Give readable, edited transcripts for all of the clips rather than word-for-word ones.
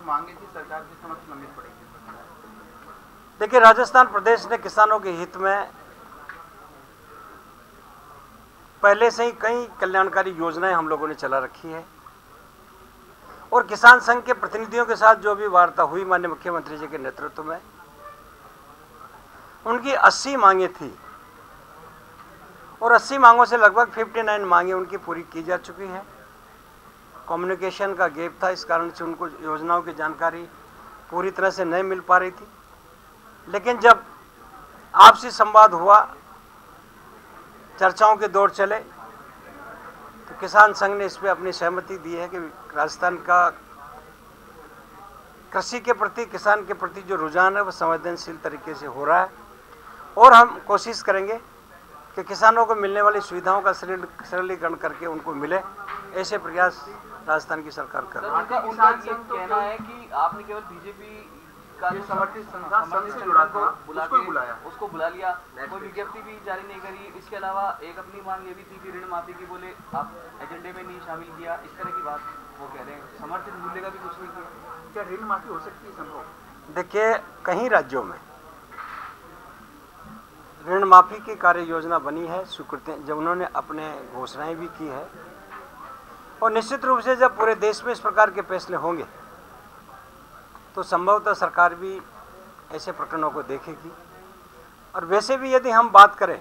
मांगे थी सरकार के समक्ष लंबित पड़ी थी? देखिए, राजस्थान प्रदेश ने किसानों के हित में पहले से ही कई कल्याणकारी योजनाएं हम लोगों ने चला रखी है और किसान संघ के प्रतिनिधियों के साथ जो भी वार्ता हुई माननीय मुख्यमंत्री जी के नेतृत्व में, उनकी 80 मांगे थी और 80 मांगों से लगभग 59 मांगे उनकी पूरी की जा चुकी हैं। कम्युनिकेशन का गैप था, इस कारण से उनको योजनाओं की जानकारी पूरी तरह से नहीं मिल पा रही थी। लेकिन जब आपसी संवाद हुआ, चर्चाओं के दौर चले, तो किसान संघ ने इस पर अपनी सहमति दी है कि राजस्थान का कृषि के प्रति, किसान के प्रति जो रुझान है वो संवेदनशील तरीके से हो रहा है और हम कोशिश करेंगे कि किसानों को मिलने वाली सुविधाओं का सरलीकरण करके उनको मिले। ऐसे प्रयास राजस्थान की सरकार कर रही है। उनका ये कहना है कि आपने केवल बीजेपी का समर्थित संघ से जुड़ा था, उसको बुला लिया, कोई विज्ञप्ति भी जारी नहीं करी। इसके अलावा एक अपनी मांग ये भी थी कि ऋण माफी की बोले आप एजेंडे में नहीं शामिल किया, इस तरह की बात वो कह रहे हैं। समर्थित मूल्य का भी कुछ नहीं किया। क्या ऋण माफी हो सकती है संभव? देखिए, कई राज्यों में ऋण माफी की कार्य योजना बनी है, स्वीकृति जब उन्होंने अपने घोषणाएं भी की है और निश्चित रूप से जब पूरे देश में इस प्रकार के फैसले होंगे तो संभवतः सरकार भी ऐसे प्रकरणों को देखेगी। और वैसे भी यदि हम बात करें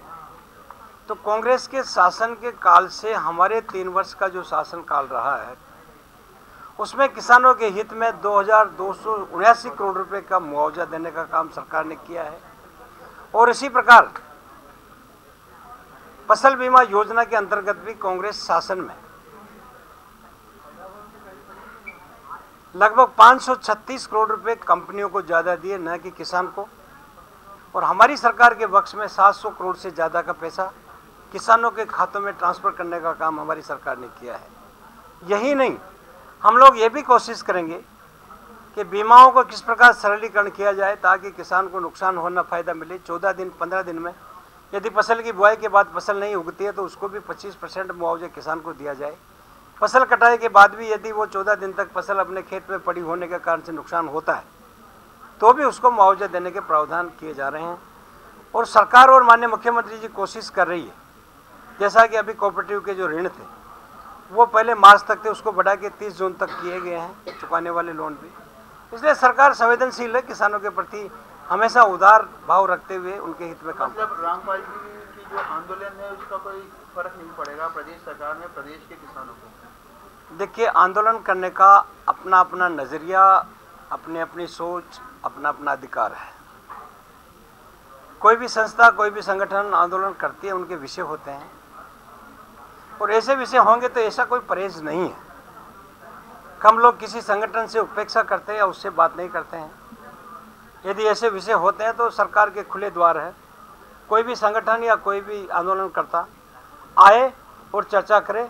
तो कांग्रेस के शासन के काल से हमारे 3 वर्ष का जो शासन काल रहा है उसमें किसानों के हित में 2279 करोड़ रुपए का मुआवजा देने का काम सरकार ने किया है और इसी प्रकार फसल बीमा योजना के अंतर्गत भी कांग्रेस शासन में लगभग 536 करोड़ रुपए कंपनियों को ज़्यादा दिए, न कि किसान को। और हमारी सरकार के वक्त में 700 करोड़ से ज़्यादा का पैसा किसानों के खातों में ट्रांसफ़र करने का काम हमारी सरकार ने किया है। यही नहीं, हम लोग ये भी कोशिश करेंगे कि बीमाओं को किस प्रकार सरलीकरण किया जाए ताकि किसान को नुकसान होना फ़ायदा मिले। 14 दिन 15 दिन में यदि फसल की बुआई के बाद फसल नहीं उगती है तो उसको भी 25% मुआवजा किसान को दिया जाए। फसल कटाई के बाद भी यदि वो 14 दिन तक फसल अपने खेत में पड़ी होने के कारण से नुकसान होता है तो भी उसको मुआवजा देने के प्रावधान किए जा रहे हैं। और सरकार और माननीय मुख्यमंत्री जी कोशिश कर रही है, जैसा कि अभी कोऑपरेटिव के जो ऋण थे वो पहले मार्च तक थे, उसको बढ़ा के 30 जून तक किए गए हैं चुकाने वाले लोन भी। इसलिए सरकार संवेदनशील है, किसानों के प्रति हमेशा उदार भाव रखते हुए उनके हित में काम। मतलब रामपाल जी की जो आंदोलन है उसका कोई फर्क नहीं पड़ेगा प्रदेश सरकार में प्रदेश के किसानों को? देखिए, आंदोलन करने का अपना अपना नज़रिया, अपनी अपनी सोच, अपना अपना अधिकार है। कोई भी संस्था, कोई भी संगठन आंदोलन करती है, उनके विषय होते हैं और ऐसे विषय होंगे तो ऐसा कोई परहेज नहीं है। हम लोग किसी संगठन से उपेक्षा करते हैं या उससे बात नहीं करते हैं। यदि ऐसे विषय होते हैं तो सरकार के खुले द्वार है, कोई भी संगठन या कोई भी आंदोलनकर्ता आए और चर्चा करे।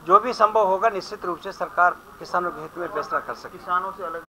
जो भी संभव होगा निश्चित रूप से सरकार किसानों के हित में फैसला कर सके। किसानों से अलग